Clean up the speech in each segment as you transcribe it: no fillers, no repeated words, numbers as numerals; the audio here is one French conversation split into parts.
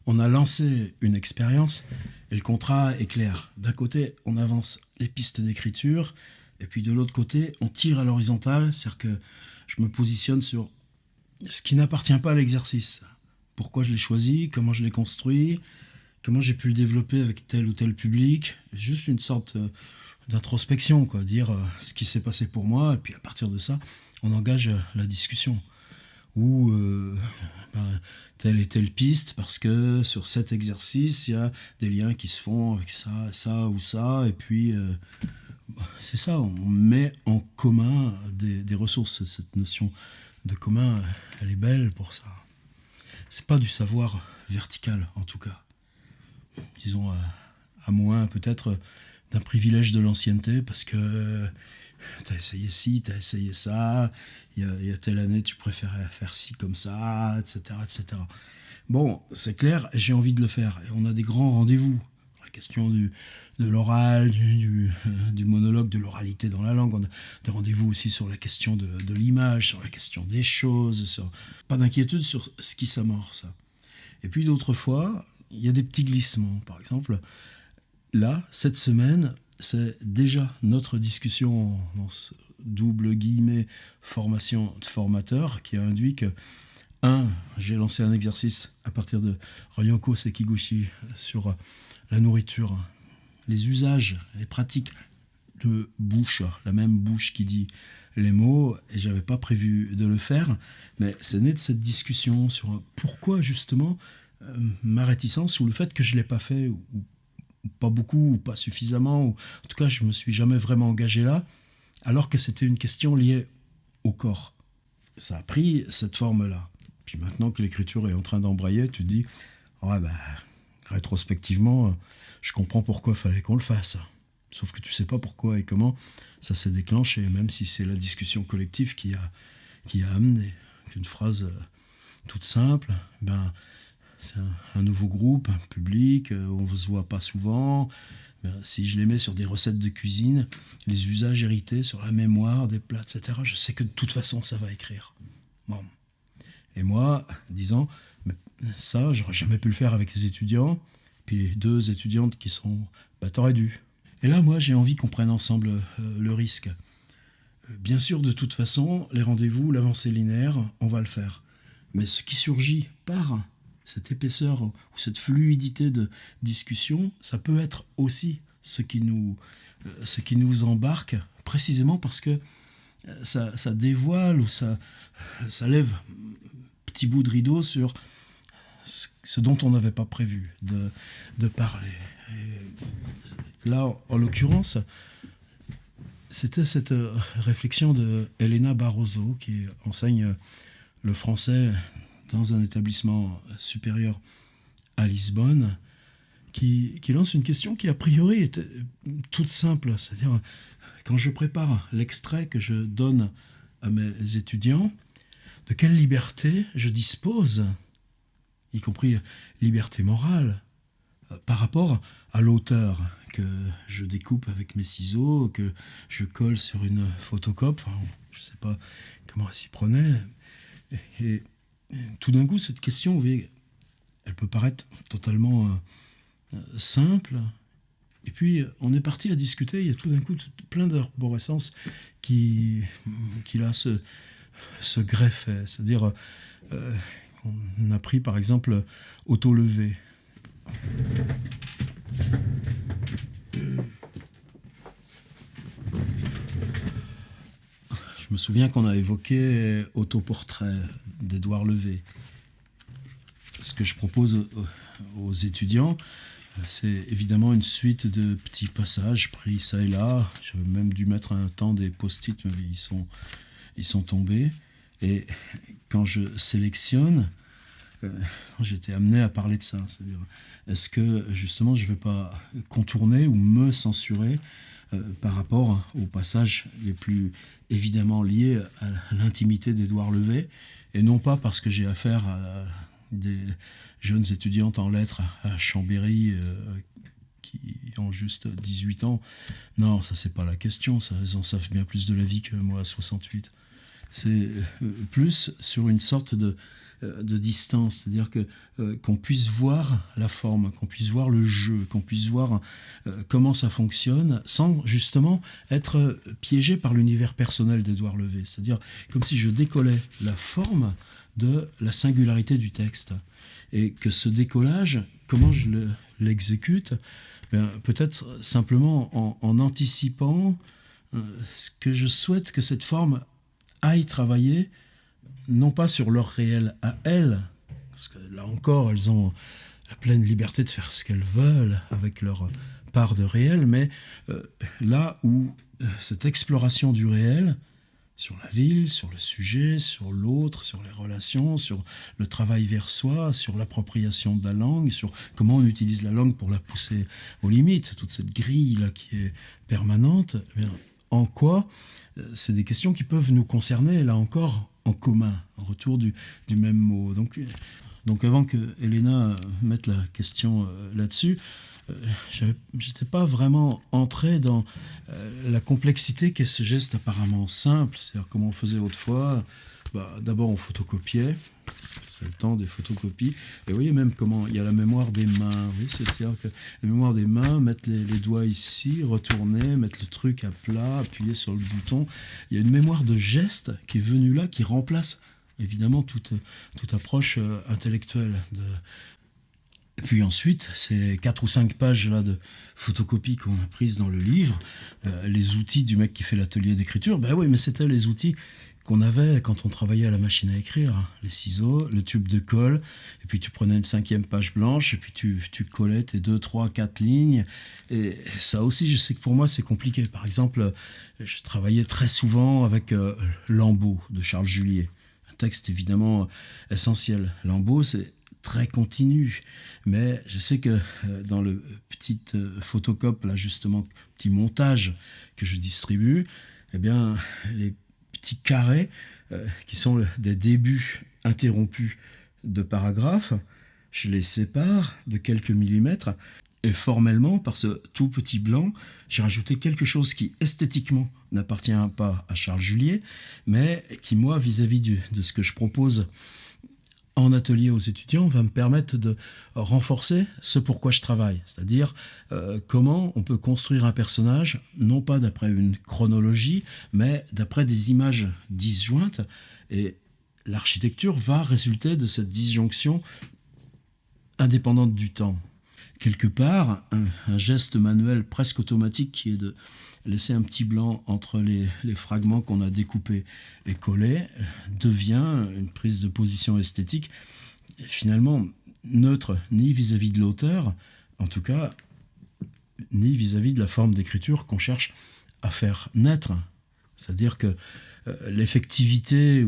On a lancé une expérience et le contrat est clair. D'un côté, on avance les pistes d'écriture et puis de l'autre côté, on tire à l'horizontale, c'est-à-dire que je me positionne sur ce qui n'appartient pas à l'exercice. Pourquoi je l'ai choisi, comment je l'ai construit, comment j'ai pu le développer avec tel ou tel public. Juste une sorte d'introspection, quoi. Dire ce qui s'est passé pour moi, et puis à partir de ça, on engage la discussion. Ou telle et telle piste, parce que sur cet exercice, il y a des liens qui se font avec ça, ça ou ça, et puis c'est ça, on met en commun des ressources. Cette notion de commun, elle est belle pour ça. C'est pas du savoir vertical, en tout cas. Disons, à moins peut-être d'un privilège de l'ancienneté, parce que t'as essayé ci, t'as essayé ça, il y a telle année tu préférais faire ci comme ça, etc., etc. Bon, c'est clair, j'ai envie de le faire. Et on a des grands rendez-vous. La question de l'oral, du monologue, de l'oralité dans la langue. On a des rendez-vous aussi sur la question de l'image, sur la question des choses. Pas d'inquiétude sur ce qui s'amorce. Et puis d'autres fois, il y a des petits glissements. Par exemple, là, cette semaine, c'est déjà notre discussion dans ce double guillemets formation de formateur qui a induit que j'ai lancé un exercice à partir de Ryoko Sekiguchi sur la nourriture, les usages, les pratiques de bouche, la même bouche qui dit les mots, et j'avais pas prévu de le faire, mais c'est né de cette discussion sur pourquoi justement ma réticence ou le fait que je l'ai pas fait ou pas beaucoup ou pas suffisamment, ou en tout cas je me suis jamais vraiment engagé là, alors que c'était une question liée au corps. Ça a pris cette forme-là. Puis maintenant que l'écriture est en train d'embrayer, tu te dis, ouais, rétrospectivement, je comprends pourquoi il fallait qu'on le fasse. Sauf que tu sais pas pourquoi et comment ça s'est déclenché, même si c'est la discussion collective qui a amené. Une phrase toute simple, c'est un nouveau groupe, un public, on ne se voit pas souvent. Si je les mets sur des recettes de cuisine, les usages hérités sur la mémoire des plats, etc., je sais que de toute façon, ça va écrire. Bon. Et moi, disant, ça, j'aurais jamais pu le faire avec les étudiants. Puis les 2 étudiantes qui sont, t'aurais dû. Et là, moi, j'ai envie qu'on prenne ensemble le risque. Bien sûr, de toute façon, les rendez-vous, l'avancée linéaire, on va le faire. Mais ce qui surgit par cette épaisseur ou cette fluidité de discussion, ça peut être aussi ce qui nous embarque, précisément parce que ça dévoile ou ça lève petit bout de rideau sur ce dont on n'avait pas prévu de parler. Et là, en l'occurrence, c'était cette réflexion de Elena Barroso, qui enseigne le français dans un établissement supérieur à Lisbonne, qui lance une question qui, a priori, est toute simple. C'est-à-dire, quand je prépare l'extrait que je donne à mes étudiants, de quelle liberté je dispose, y compris liberté morale, par rapport à l'auteur que je découpe avec mes ciseaux, que je colle sur une photocope. Enfin, je ne sais pas comment elle s'y prenait. Et tout d'un coup, cette question, vous voyez, elle peut paraître totalement simple. Et puis, on est parti à discuter. Il y a tout d'un coup plein d'arborescences qui là se greffaient. C'est-à-dire, on a pris par exemple auto-levé. Je me souviens qu'on a évoqué autoportrait d'Édouard Levé. Ce que je propose aux étudiants, c'est évidemment une suite de petits passages pris ça et là. J'ai même dû mettre un temps des post-it, mais ils sont tombés. Et quand je sélectionne, j'étais amené à parler de ça. C'est-à-dire, est-ce que justement je ne vais pas contourner ou me censurer par rapport aux passages les plus évidemment liés à l'intimité d'Édouard Levé, et non pas parce que j'ai affaire à des jeunes étudiantes en lettres à Chambéry qui ont juste 18 ans. Non, ça c'est pas la question, ça, elles en savent bien plus de la vie que moi à 68. C'est plus sur une sorte de de distance, c'est-à-dire qu'on puisse voir la forme, qu'on puisse voir le jeu, qu'on puisse voir comment ça fonctionne, sans justement être piégé par l'univers personnel d'Édouard Levé. C'est-à-dire comme si je décollais la forme de la singularité du texte. Et que ce décollage, comment je l'exécute, peut-être simplement en anticipant ce que je souhaite que cette forme aille travailler, non pas sur leur réel à elles, parce que là encore, elles ont la pleine liberté de faire ce qu'elles veulent avec leur part de réel, mais là où cette exploration du réel, sur la ville, sur le sujet, sur l'autre, sur les relations, sur le travail vers soi, sur l'appropriation de la langue, sur comment on utilise la langue pour la pousser aux limites, toute cette grille-là qui est permanente, eh bien, en quoi c'est des questions qui peuvent nous concerner, là encore, en commun, en retour du même mot. Donc avant que Elena mette la question là-dessus, j'étais pas vraiment entré dans la complexité qu'est ce geste apparemment simple, c'est-à-dire comme on faisait autrefois. D'abord on photocopiait, c'est le temps des photocopies, et vous voyez même comment il y a la mémoire des mains, oui, c'est-à-dire que la mémoire des mains, mettre les doigts ici, retourner, mettre le truc à plat, appuyer sur le bouton, il y a une mémoire de geste qui est venue là, qui remplace évidemment toute approche intellectuelle Et puis ensuite, ces 4 ou 5 pages là de photocopies qu'on a prises dans le livre, les outils du mec qui fait l'atelier d'écriture, oui, mais c'était les outils qu'on avait quand on travaillait à la machine à écrire. Les ciseaux, le tube de colle, et puis tu prenais une 5e page blanche, et puis tu collais tes 2, 3, 4 lignes. Et ça aussi, je sais que pour moi, c'est compliqué. Par exemple, je travaillais très souvent avec Lambeau de Charles Julier. Un texte évidemment essentiel. Lambeau, c'est très continu, mais je sais que dans le petit photocope, là justement, petit montage que je distribue, eh bien, les petits carrés qui sont des débuts interrompus de paragraphes, je les sépare de quelques millimètres, et formellement, par ce tout petit blanc, j'ai rajouté quelque chose qui esthétiquement n'appartient pas à Charles Julier, mais qui, moi, vis-à-vis de ce que je propose en atelier aux étudiants, va me permettre de renforcer ce pourquoi je travaille. C'est-à-dire comment on peut construire un personnage, non pas d'après une chronologie, mais d'après des images disjointes. Et l'architecture va résulter de cette disjonction indépendante du temps. Quelque part, un geste manuel presque automatique qui est de laisser un petit blanc entre les fragments qu'on a découpés et collés devient une prise de position esthétique finalement neutre, ni vis-à-vis de l'auteur, en tout cas, ni vis-à-vis de la forme d'écriture qu'on cherche à faire naître. C'est-à-dire que l'effectivité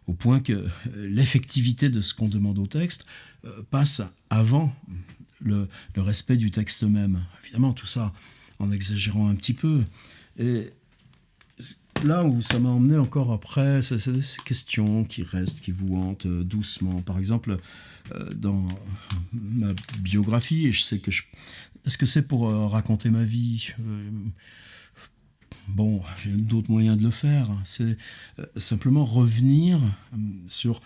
au point que l'effectivité de ce qu'on demande au texte passe avant le respect du texte même. Évidemment, tout ça en exagérant un petit peu. Et là où ça m'a emmené encore après, c'est ces questions qui restent, qui vous hantent doucement. Par exemple, dans ma biographie, je sais que est-ce que c'est pour raconter ma vie Bon, j'ai d'autres moyens de le faire. C'est simplement revenir sur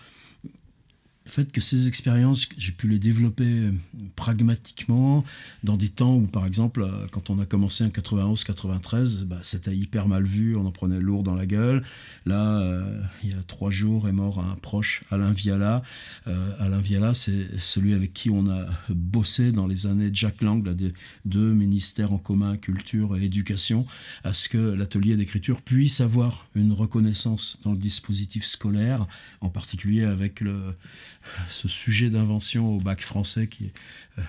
le fait que ces expériences, j'ai pu les développer pragmatiquement dans des temps où, par exemple, quand on a commencé en 91-93, c'était hyper mal vu, on en prenait lourd dans la gueule. Là, il y a 3 jours est mort un proche, Alain Viala. Alain Viala, c'est celui avec qui on a bossé dans les années de Jack Lang, là, des 2 ministères en commun, culture et éducation, à ce que l'atelier d'écriture puisse avoir une reconnaissance dans le dispositif scolaire, en particulier avec ce sujet d'invention au bac français qui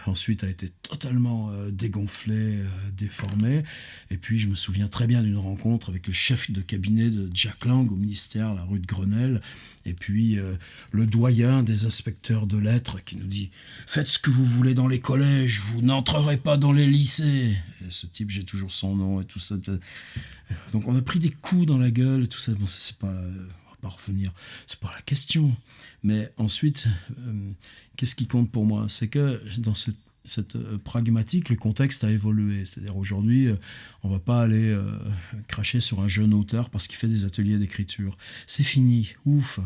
ensuite a été totalement dégonflé, déformé. Et puis je me souviens très bien d'une rencontre avec le chef de cabinet de Jack Lang au ministère, la rue de Grenelle, et puis le doyen des inspecteurs de lettres qui nous dit « Faites ce que vous voulez dans les collèges, vous n'entrerez pas dans les lycées !» Et ce type, j'ai toujours son nom et tout ça. Donc on a pris des coups dans la gueule et tout ça. Bon, c'est pas... pas revenir, c'est pas la question. Mais ensuite, qu'est-ce qui compte pour moi? C'est que dans cette pragmatique, le contexte a évolué. C'est-à-dire aujourd'hui, on va pas aller cracher sur un jeune auteur parce qu'il fait des ateliers d'écriture. C'est fini, ouf.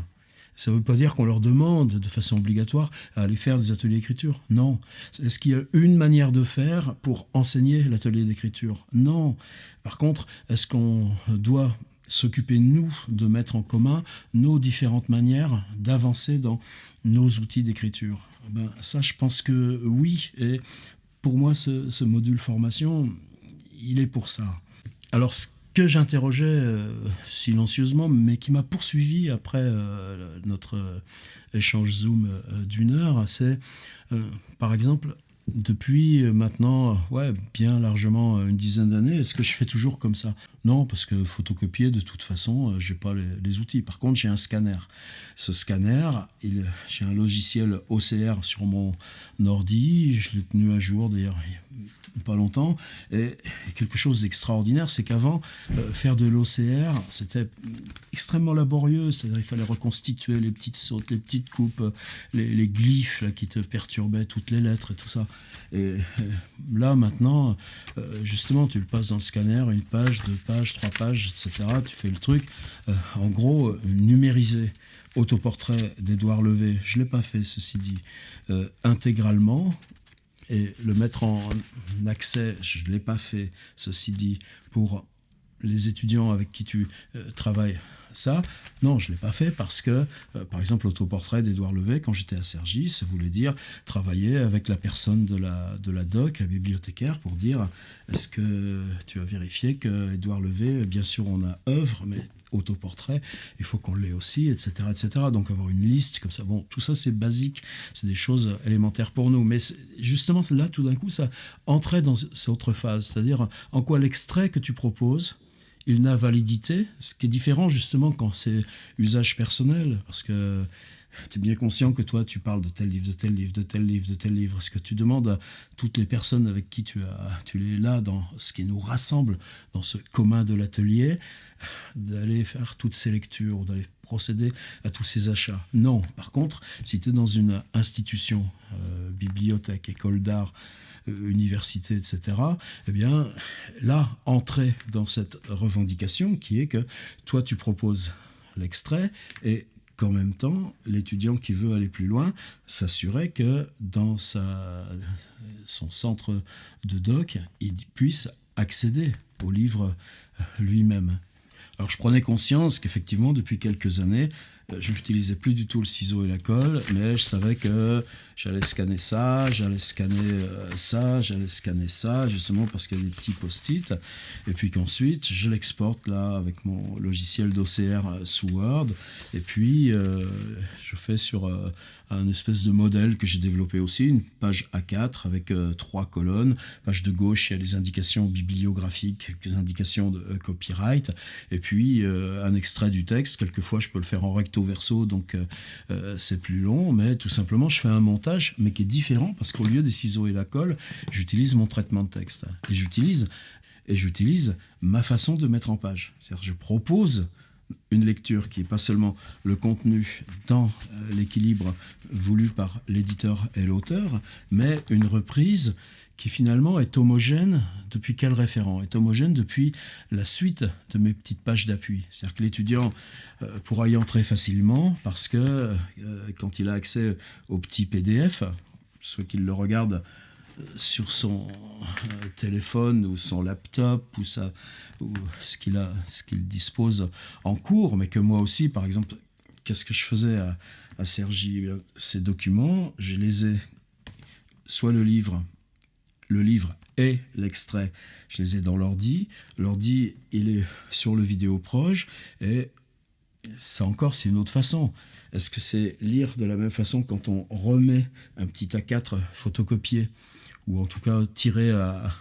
Ça ne veut pas dire qu'on leur demande de façon obligatoire à aller faire des ateliers d'écriture. Non. Est-ce qu'il y a une manière de faire pour enseigner l'atelier d'écriture? Non. Par contre, est-ce qu'on doit s'occuper, nous, de mettre en commun nos différentes manières d'avancer dans nos outils d'écriture? Ben, ça, je pense que oui. Et pour moi, ce module formation, il est pour ça. Alors, ce que j'interrogeais silencieusement, mais qui m'a poursuivi après notre échange Zoom d'une heure, c'est, par exemple, depuis maintenant, bien largement une dizaine d'années, est-ce que je fais toujours comme ça? Non, parce que photocopier, de toute façon, j'ai pas les outils. Par contre, j'ai un scanner. Ce scanner, j'ai un logiciel OCR sur mon ordi. Je l'ai tenu à jour d'ailleurs il n'y a pas longtemps. Et quelque chose d'extraordinaire, c'est qu'avant, faire de l'OCR, c'était extrêmement laborieux. C'est-à-dire qu'il fallait reconstituer les petites sautes, les petites coupes, les glyphes là, qui te perturbaient, toutes les lettres et tout ça. Et là, maintenant, justement, tu le passes dans le scanner, une page, 2 pages, 3 pages, etc. Tu fais le truc. En gros, numérisé. Autoportrait d'Édouard Levé, je ne l'ai pas fait, ceci dit, intégralement. Et le mettre en accès, je ne l'ai pas fait, ceci dit, pour les étudiants avec qui tu travailles. Ça, non, je ne l'ai pas fait parce que, par exemple, l'autoportrait d'Édouard Levé, quand j'étais à Cergy, ça voulait dire travailler avec la personne de la doc, la bibliothécaire, pour dire est-ce que tu as vérifié que Édouard Levé, bien sûr, on a œuvre, mais autoportrait, il faut qu'on l'ait aussi, etc., etc. Donc avoir une liste comme ça. Bon, tout ça, c'est basique, c'est des choses élémentaires pour nous. Mais justement, là, tout d'un coup, ça entrait dans cette autre phase, c'est-à-dire en quoi l'extrait que tu proposes, il n'a validité, ce qui est différent justement quand c'est usage personnel, parce que tu es bien conscient que toi, tu parles de tel livre, de tel livre, de tel livre, de tel livre. Ce que tu demandes à toutes les personnes avec qui tu es là, dans ce qui nous rassemble, dans ce commun de l'atelier, d'aller faire toutes ces lectures, d'aller procéder à tous ces achats. Non, par contre, si tu es dans une institution, bibliothèque, école d'art, université, etc., eh bien, là, entrer dans cette revendication qui est que toi, tu proposes l'extrait et qu'en même temps, l'étudiant qui veut aller plus loin s'assurer que dans son centre de doc, il puisse accéder au livre lui-même. Alors je prenais conscience qu'effectivement, depuis quelques années, je n'utilisais plus du tout le ciseau et la colle, mais je savais que j'allais scanner ça, j'allais scanner ça, j'allais scanner ça, justement parce qu'il y a des petits post-it, et puis qu'ensuite, je l'exporte là avec mon logiciel d'OCR sous Word, et puis je fais sur un espèce de modèle que j'ai développé aussi, une page A4 avec 3 colonnes. Page de gauche, il y a les indications bibliographiques, les indications de copyright, et puis un extrait du texte. Quelquefois, je peux le faire en recto verso, donc c'est plus long, mais tout simplement, je fais un montage, mais qui est différent, parce qu'au lieu des ciseaux et la colle, j'utilise mon traitement de texte. Et j'utilise ma façon de mettre en page. C'est-à-dire, je propose une lecture qui n'est pas seulement le contenu dans l'équilibre voulu par l'éditeur et l'auteur, mais une reprise qui finalement est homogène depuis quel référent? Est homogène depuis la suite de mes petites pages d'appui. C'est-à-dire que l'étudiant pourra y entrer facilement parce que quand il a accès au petit PDF, soit qu'il le regarde sur son téléphone ou son laptop ou ce qu'il dispose en cours, mais que moi aussi, par exemple, qu'est-ce que je faisais à Cergy? Ces documents, je les ai, soit le livre et l'extrait, je les ai dans l'ordi. L'ordi, il est sur le Vidéoproche, et ça encore, c'est une autre façon. Est-ce que c'est lire de la même façon quand on remet un petit A4 photocopié, ou en tout cas tiré à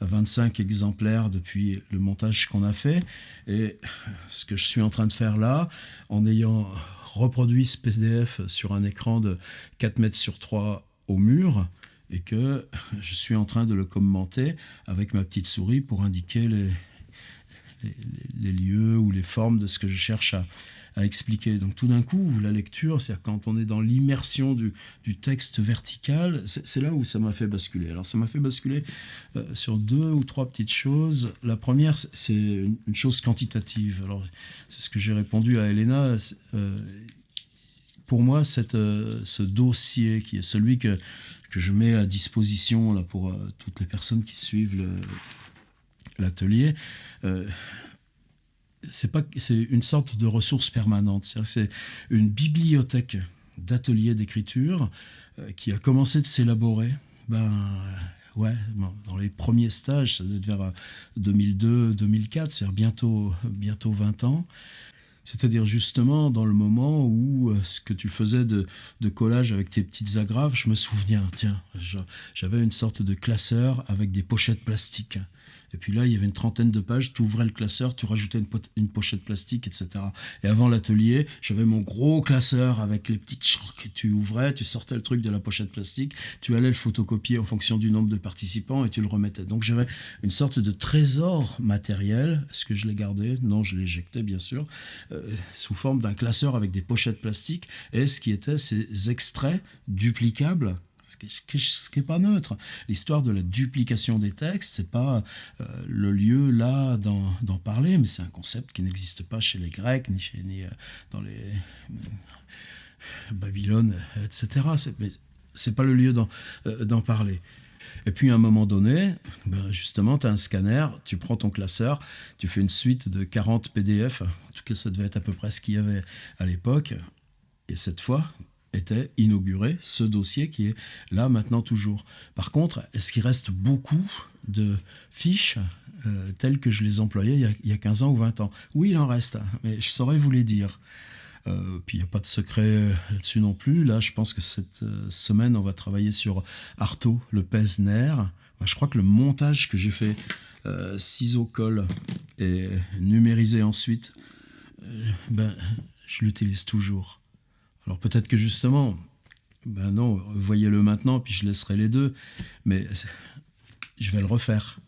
25 exemplaires depuis le montage qu'on a fait? Et ce que je suis en train de faire là, en ayant reproduit ce PDF sur un écran de 4 mètres sur 3 au mur, et que je suis en train de le commenter avec ma petite souris pour indiquer les lieux ou les formes de ce que je cherche à expliquer. Donc tout d'un coup, la lecture, c'est quand on est dans l'immersion du texte vertical, c'est là où ça m'a fait basculer. Alors ça m'a fait basculer sur 2 ou 3 petites choses. La première, c'est une chose quantitative. Alors c'est ce que j'ai répondu à Elena. pour moi, ce dossier qui est celui que je mets à disposition là, pour toutes les personnes qui suivent l'atelier, c'est une sorte de ressource permanente. C'est une bibliothèque d'ateliers d'écriture qui a commencé de s'élaborer. Ouais, dans les premiers stages, ça devait être vers 2002-2004, c'est-à-dire bientôt 20 ans. C'est-à-dire justement dans le moment où ce que tu faisais de collage avec tes petites agrafes, je me souviens, tiens, j'avais une sorte de classeur avec des pochettes plastiques. Et puis là, il y avait une trentaine de pages, tu ouvrais le classeur, tu rajoutais une pochette plastique, etc. Et avant l'atelier, j'avais mon gros classeur avec les petites que tu ouvrais, tu sortais le truc de la pochette plastique, tu allais le photocopier en fonction du nombre de participants et tu le remettais. Donc j'avais une sorte de trésor matériel. Est-ce que je l'ai gardé ? Non, je l'ai éjecté, bien sûr, sous forme d'un classeur avec des pochettes plastiques et ce qui était ces extraits duplicables. Ce qui n'est pas neutre. L'histoire de la duplication des textes, c'est pas le lieu là d'en parler, mais c'est un concept qui n'existe pas chez les Grecs, ni dans les Babylone, etc. C'est pas le lieu d'en parler. Et puis à un moment donné, justement, tu as un scanner, tu prends ton classeur, tu fais une suite de 40 PDF, en tout cas ça devait être à peu près ce qu'il y avait à l'époque, et cette fois était inauguré ce dossier qui est là maintenant toujours. Par contre, est-ce qu'il reste beaucoup de fiches telles que je les employais il y a 15 ans ou 20 ans ? Oui, il en reste, mais je saurais vous les dire. Puis il n'y a pas de secret là-dessus non plus. Là, je pense que cette semaine, on va travailler sur Artaud, le Pesner. Je crois que le montage que j'ai fait ciseaux-colle et numérisé ensuite, je l'utilise toujours. Alors peut-être que justement, non, voyez-le maintenant, puis je laisserai les deux, mais je vais le refaire.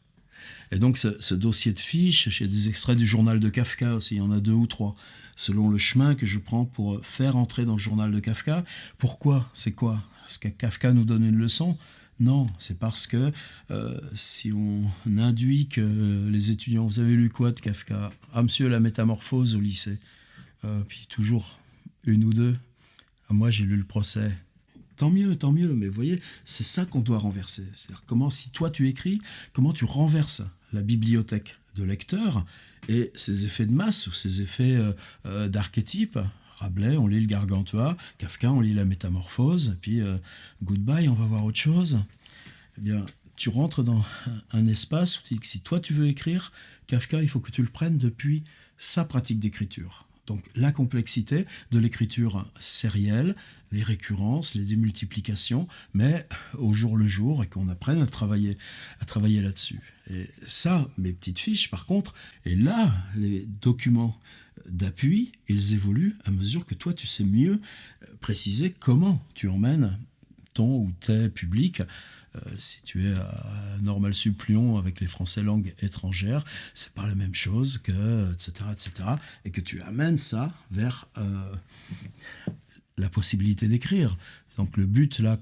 Et donc ce dossier de fiches, j'ai des extraits du journal de Kafka aussi, il y en a 2 ou 3, selon le chemin que je prends pour faire entrer dans le journal de Kafka. Pourquoi ? C'est quoi ? Est-ce que Kafka nous donne une leçon ? Non, c'est parce que si on induit que les étudiants, vous avez lu quoi de Kafka ? Ah, monsieur, la métamorphose au lycée. Puis toujours une ou deux. Ah, moi, j'ai lu le procès. Tant mieux, mais vous voyez, c'est ça qu'on doit renverser. C'est-à-dire comment, si toi tu écris, comment tu renverses la bibliothèque de lecteurs et ces effets de masse ou ces effets d'archétype. Rabelais, on lit le Gargantua, Kafka, on lit la Métamorphose, et puis goodbye, on va voir autre chose. Eh bien, tu rentres dans un espace où tu dis que si toi tu veux écrire, Kafka, il faut que tu le prennes depuis sa pratique d'écriture. Donc la complexité de l'écriture sérielle, les récurrences, les démultiplications, mais au jour le jour, et qu'on apprenne à travailler là-dessus. Et ça, mes petites fiches, par contre, et là, les documents d'appui, ils évoluent à mesure que toi, tu sais mieux préciser comment tu emmènes ton ou tes publics. Si tu es à Normal Sup Lyon avec les Français langue étrangère, c'est pas la même chose que etc., et que tu amènes ça vers la possibilité d'écrire. Donc le but là,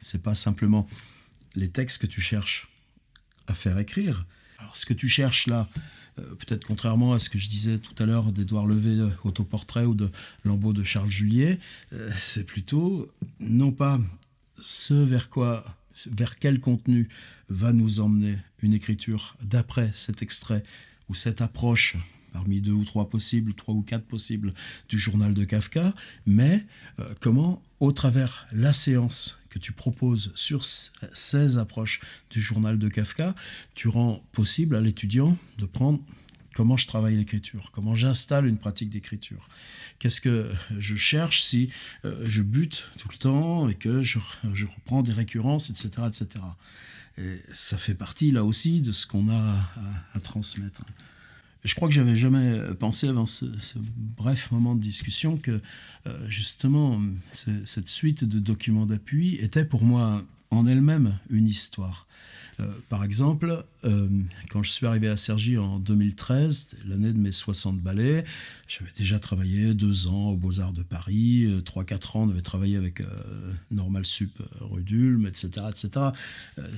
c'est pas simplement les textes que tu cherches à faire écrire. Alors ce que tu cherches là, peut-être contrairement à ce que je disais tout à l'heure d'Édouard Levé, autoportrait, ou de Lambeau de Charles Julier, c'est plutôt non pas ce vers quel contenu va nous emmener une écriture d'après cet extrait ou cette approche parmi 2 ou 3 possibles, 3 ou 4 possibles du journal de Kafka, mais comment, au travers la séance que tu proposes sur ces approches du journal de Kafka, tu rends possible à l'étudiant de prendre comment je travaille l'écriture, comment j'installe une pratique d'écriture. Qu'est-ce que je cherche si je bute tout le temps et que je reprends des récurrences, etc., etc. Et ça fait partie, là aussi, de ce qu'on a à transmettre. Et je crois que j'avais jamais pensé avant ce bref moment de discussion que, justement, cette suite de documents d'appui était pour moi en elle-même une histoire. Par exemple, quand je suis arrivé à Cergy en 2013, l'année de mes 60 ballets, j'avais déjà travaillé 2 ans aux Beaux-Arts de Paris, 3-4 ans, on avait travaillé avec Normal Sup rue d'Ulm, etc. etc.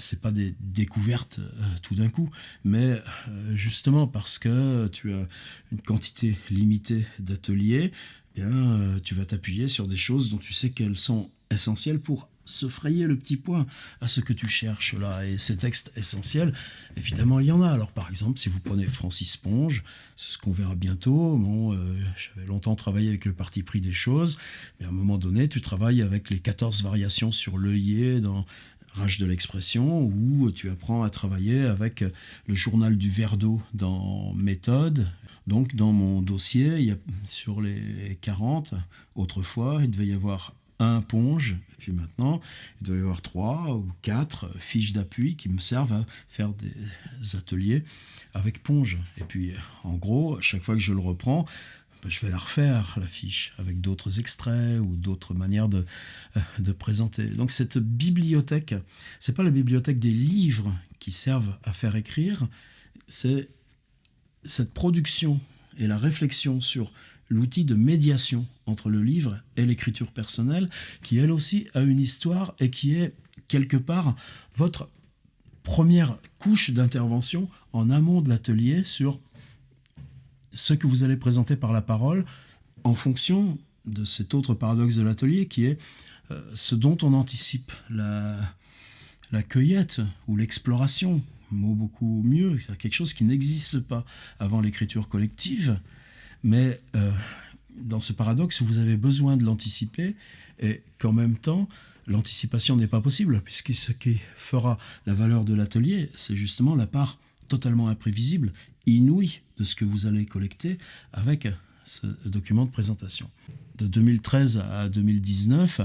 C'est pas des découvertes tout d'un coup, mais justement parce que tu as une quantité limitée d'ateliers, bien, tu vas t'appuyer sur des choses dont tu sais qu'elles sont essentielles pour se frayer le petit point à ce que tu cherches là. Et ces textes essentiels, évidemment, il y en a. Alors, par exemple, si vous prenez Francis Ponge, c'est ce qu'on verra bientôt. Bon, j'avais longtemps travaillé avec le parti pris des choses, mais à un moment donné, tu travailles avec les 14 variations sur l'œillet dans Rage de l'expression, où tu apprends à travailler avec le journal du verre d'eau dans Méthode. Donc, dans mon dossier, il y a, sur les 40, autrefois, il devait y avoir un Ponge, et puis maintenant, il doit y avoir 3 ou 4 fiches d'appui qui me servent à faire des ateliers avec Ponge. Et puis, en gros, à chaque fois que je le reprends, je vais la refaire, la fiche, avec d'autres extraits ou d'autres manières de présenter. Donc cette bibliothèque, c'est pas la bibliothèque des livres qui servent à faire écrire, c'est cette production et la réflexion sur l'outil de médiation entre le livre et l'écriture personnelle, qui elle aussi a une histoire et qui est quelque part votre première couche d'intervention en amont de l'atelier sur ce que vous allez présenter par la parole en fonction de cet autre paradoxe de l'atelier qui est ce dont on anticipe la cueillette ou l'exploration, mot beaucoup mieux, c'est quelque chose qui n'existe pas avant l'écriture collective, mais dans ce paradoxe où vous avez besoin de l'anticiper et qu'en même temps, l'anticipation n'est pas possible, puisque ce qui fera la valeur de l'atelier, c'est justement la part totalement imprévisible, inouïe de ce que vous allez collecter avec ce document de présentation. De 2013 à 2019,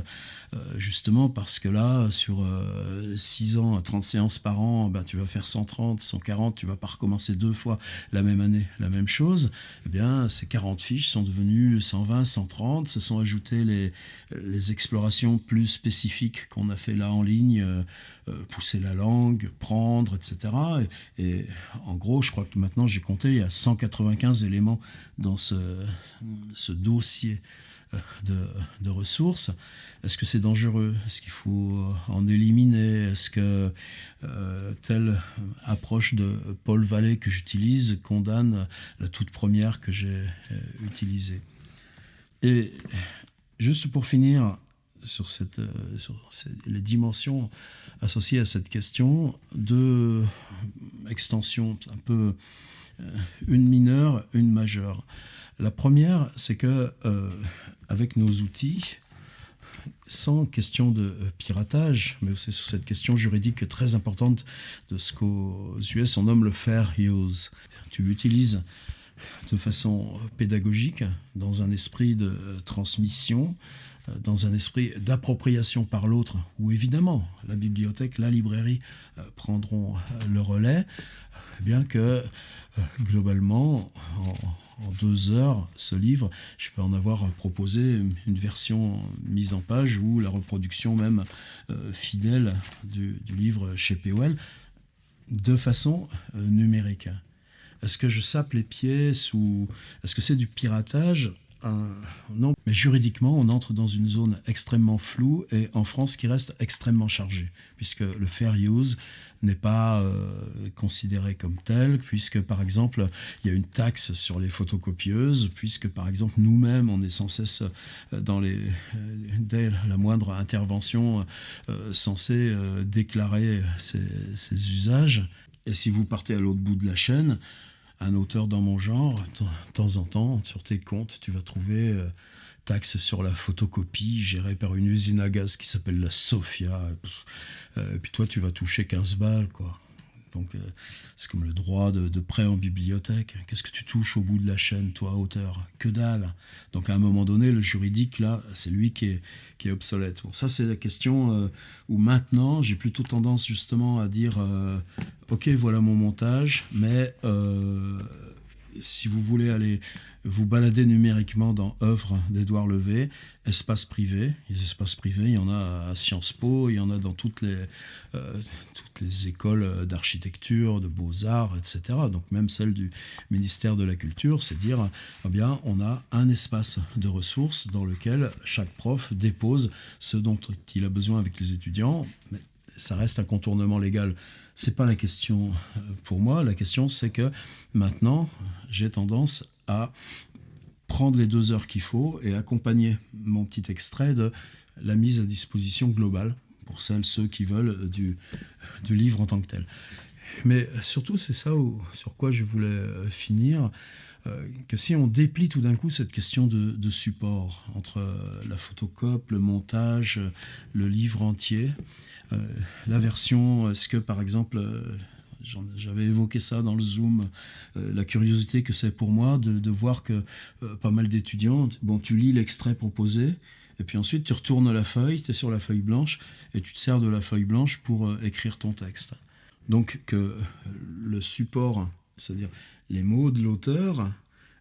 justement parce que là, sur 6 ans, 30 séances par an, ben, tu vas faire 130, 140, tu vas pas recommencer 2 fois la même année, la même chose, eh bien, ces 40 fiches sont devenues 120, 130, se sont ajoutées les explorations plus spécifiques qu'on a fait là en ligne, pousser la langue, prendre, etc. Et en gros, je crois que maintenant, j'ai compté, il y a 195 éléments dans ce dossier de ressources. Est-ce que c'est dangereux? Est-ce qu'il faut en éliminer? Est-ce que telle approche de Paul Vallée que j'utilise condamne la toute première que j'ai utilisée? Et juste pour finir sur les dimensions associées à cette question, 2 extensions un peu, une mineure, une majeure. La première, c'est que avec nos outils, sans question de piratage, mais c'est sur cette question juridique très importante de ce qu'aux US on nomme le fair use. Tu utilises de façon pédagogique, dans un esprit de transmission, dans un esprit d'appropriation par l'autre, où évidemment la bibliothèque, la librairie prendront le relais, bien que globalement, en 2 heures, ce livre, je peux en avoir proposé une version mise en page ou la reproduction même fidèle du livre chez POL de façon numérique. Est-ce que je sape les pièces ou est-ce que c'est du piratage? Non, mais juridiquement, on entre dans une zone extrêmement floue et en France qui reste extrêmement chargée, puisque le fair use n'est pas considéré comme tel, puisque par exemple, il y a une taxe sur les photocopieuses, puisque par exemple, nous-mêmes, on est sans cesse dès la moindre intervention censé déclarer ces usages. Et si vous partez à l'autre bout de la chaîne, un auteur dans mon genre, de temps en temps, sur tes comptes, tu vas trouver taxe sur la photocopie gérée par une usine à gaz qui s'appelle la Sofia. Et puis toi, tu vas toucher 15 balles, quoi. Donc, c'est comme le droit de prêt en bibliothèque. Qu'est-ce que tu touches au bout de la chaîne, toi, auteur? Que dalle. Donc, à un moment donné, le juridique, là, c'est lui qui est obsolète. Bon, ça, c'est la question où maintenant, j'ai plutôt tendance, justement, à dire ok, voilà mon montage, mais si vous voulez aller vous balader numériquement dans œuvres d'Édouard Levé, espace privé, les espaces privés, il y en a à Sciences Po, il y en a dans toutes les écoles d'architecture, de beaux-arts, etc. Donc même celle du ministère de la Culture, c'est dire, eh bien, on a un espace de ressources dans lequel chaque prof dépose ce dont il a besoin avec les étudiants, mais ça reste un contournement légal. C'est pas la question pour moi. La question, c'est que maintenant, j'ai tendance à prendre les 2 heures qu'il faut et accompagner mon petit extrait de la mise à disposition globale pour ceux qui veulent du livre en tant que tel. Mais surtout, c'est ça sur quoi je voulais finir, que si on déplie tout d'un coup cette question de support, entre la photocope, le montage, le livre entier, la version, est-ce que par exemple, j'avais évoqué ça dans le Zoom, la curiosité que c'est pour moi de voir que pas mal d'étudiants, bon, tu lis l'extrait proposé, et puis ensuite tu retournes la feuille, tu es sur la feuille blanche, et tu te sers de la feuille blanche pour écrire ton texte. Donc que le support, c'est-à-dire les mots de l'auteur,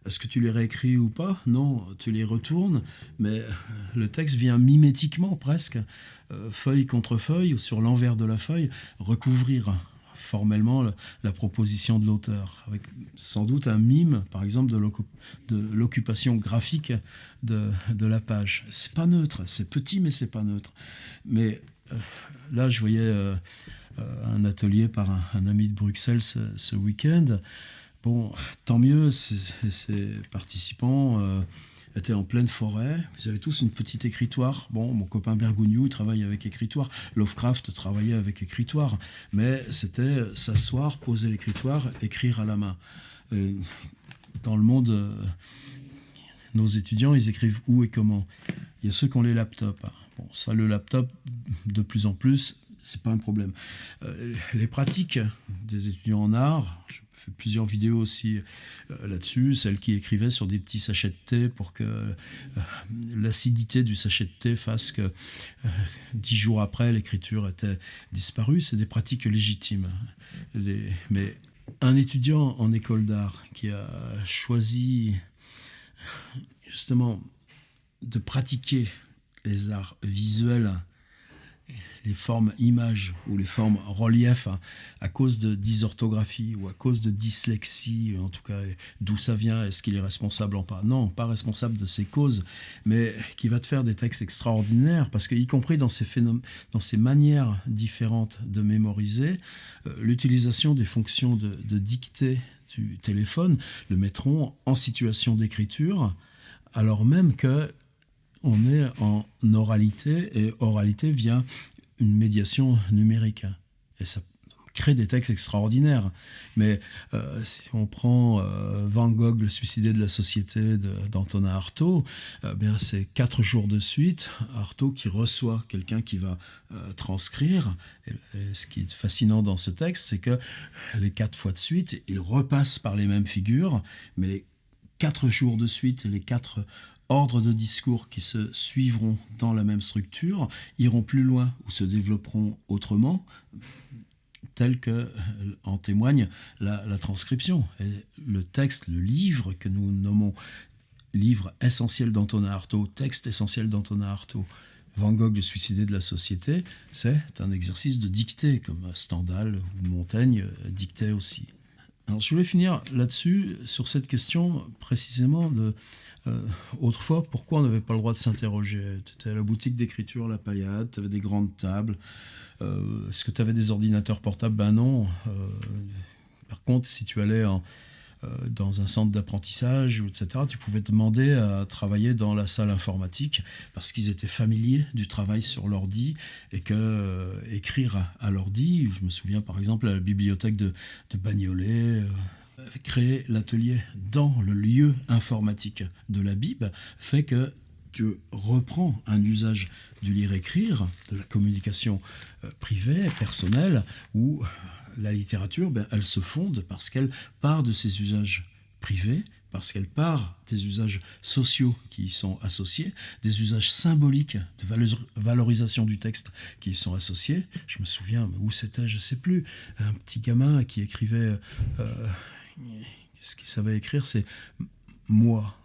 est-ce que tu les réécris ou pas? Non, tu les retournes, mais le texte vient mimétiquement presque, feuille contre feuille, ou sur l'envers de la feuille, recouvrir formellement la proposition de l'auteur, avec sans doute un mime, par exemple, de l'occupation graphique de la page. C'est pas neutre, c'est petit, mais c'est pas neutre. Mais là, je voyais un atelier par un ami de Bruxelles ce week-end. Bon, tant mieux, ces participants étaient en pleine forêt. Ils avaient tous une petite écritoire. Bon, mon copain Bergogneau, il travaille avec écritoire. Lovecraft travaillait avec écritoire. Mais c'était s'asseoir, poser l'écritoire, écrire à la main. Dans le monde, nos étudiants, ils écrivent où et comment. Il y a ceux qui ont les laptops. Bon, ça, le laptop, de plus en plus, c'est pas un problème. Les pratiques des étudiants en art, je fais plusieurs vidéos aussi là-dessus, celles qui écrivaient sur des petits sachets de thé pour que l'acidité du sachet de thé fasse que 10 jours après, l'écriture était disparue. C'est des pratiques légitimes. Mais un étudiant en école d'art qui a choisi justement de pratiquer les arts visuels, les formes images ou les formes relief à cause de dysorthographie ou à cause de dyslexie, en tout cas d'où ça vient, est-ce qu'il est responsable ou pas? Non, pas responsable de ces causes, mais qui va te faire des textes extraordinaires, parce que y compris dans ces manières différentes de mémoriser, l'utilisation des fonctions de dictée du téléphone le mettront en situation d'écriture, alors même que on est en oralité, et oralité vient une médiation numérique. Et ça crée des textes extraordinaires. Mais si on prend Van Gogh, le suicidé de la société d'Antonin Artaud, bien c'est 4 jours de suite, Artaud qui reçoit quelqu'un qui va transcrire. Et ce qui est fascinant dans ce texte, c'est que les 4 fois de suite, il repasse par les mêmes figures, mais les 4 jours de suite, les 4 ordres de discours qui se suivront dans la même structure iront plus loin ou se développeront autrement, tel que en témoigne la transcription. Et le texte, le livre que nous nommons livre essentiel d'Antonin Artaud, texte essentiel d'Antonin Artaud, Van Gogh, le suicidé de la société, c'est un exercice de dictée, comme Stendhal ou Montaigne dictaient aussi. Alors, je voulais finir là-dessus, sur cette question précisément de autrefois, pourquoi on n'avait pas le droit de s'interroger? Tu étais à la boutique d'écriture La Paillade, tu avais des grandes tables. Est-ce que tu avais des ordinateurs portables? Ben non. Par contre, si tu allais dans un centre d'apprentissage, etc., tu pouvais demander à travailler dans la salle informatique parce qu'ils étaient familiers du travail sur l'ordi et que écrire à l'ordi, je me souviens par exemple à la bibliothèque de Bagnolet, créer l'atelier dans le lieu informatique de la Bib fait que tu reprends un usage du lire-écrire, de la communication privée, personnelle, où la littérature, elle se fonde parce qu'elle part de ses usages privés, parce qu'elle part des usages sociaux qui y sont associés, des usages symboliques de valorisation du texte qui y sont associés. Je me souviens, où c'était, je ne sais plus, un petit gamin qui écrivait... ce qu'il savait écrire, c'est « moi ».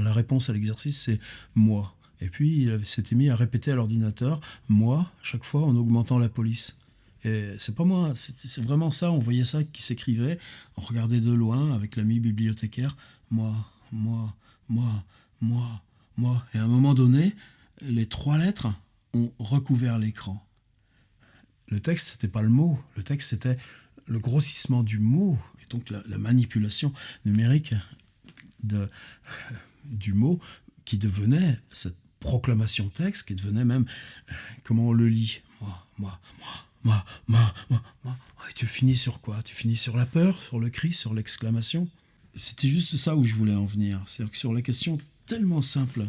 La réponse à l'exercice, c'est « moi ». Et puis, il s'était mis à répéter à l'ordinateur « moi » chaque fois en augmentant la police. Et c'est pas moi, c'est vraiment ça, on voyait ça qui s'écrivait, on regardait de loin avec l'ami bibliothécaire, moi, moi, moi, moi, moi. Et à un moment donné, les 3 lettres ont recouvert l'écran. Le texte, c'était pas le mot, le texte, c'était le grossissement du mot, et donc la manipulation numérique de, du mot qui devenait cette proclamation de texte, qui devenait même comment on le lit. Moi. Et tu finis sur quoi? Tu finis sur la peur, sur le cri, sur l'exclamation? C'était juste ça où je voulais en venir. C'est-à-dire que sur la question tellement simple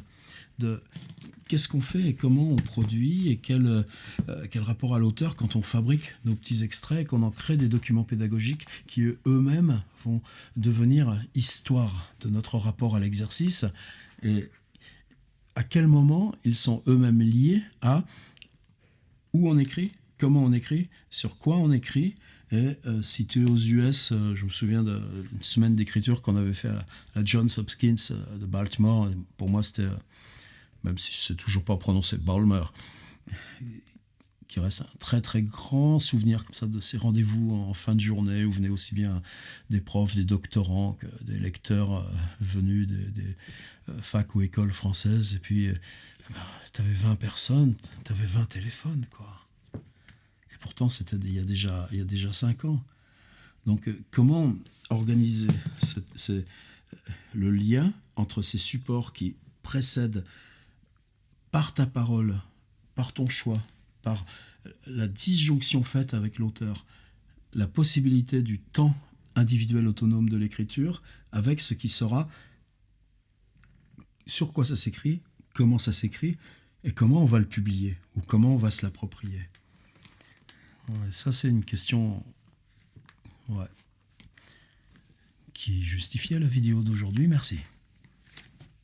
de qu'est-ce qu'on fait et comment on produit et quel rapport à l'auteur quand on fabrique nos petits extraits et qu'on en crée des documents pédagogiques qui eux-mêmes vont devenir histoire de notre rapport à l'exercice, et à quel moment ils sont eux-mêmes liés à où on écrit, comment on écrit, sur quoi on écrit. Et si tu es aux US, je me souviens d'une semaine d'écriture qu'on avait fait à la Johns Hopkins de Baltimore. Et pour moi, c'était, même si je ne sais toujours pas prononcer, Balmer, qui reste un très très grand souvenir comme ça de ces rendez-vous en fin de journée où venaient aussi bien des profs, des doctorants que des lecteurs venus des facs ou écoles françaises. Et puis, tu avais 20 personnes, tu avais 20 téléphones, quoi. Et pourtant, c'était il y a déjà 5 ans. Donc, comment organiser le lien entre ces supports qui précèdent par ta parole, par ton choix, par la disjonction faite avec l'auteur, la possibilité du temps individuel autonome de l'écriture, avec ce qui sera sur quoi ça s'écrit, comment ça s'écrit, et comment on va le publier, ou comment on va se l'approprier. Ouais, ça, c'est une question qui justifiait la vidéo d'aujourd'hui. Merci.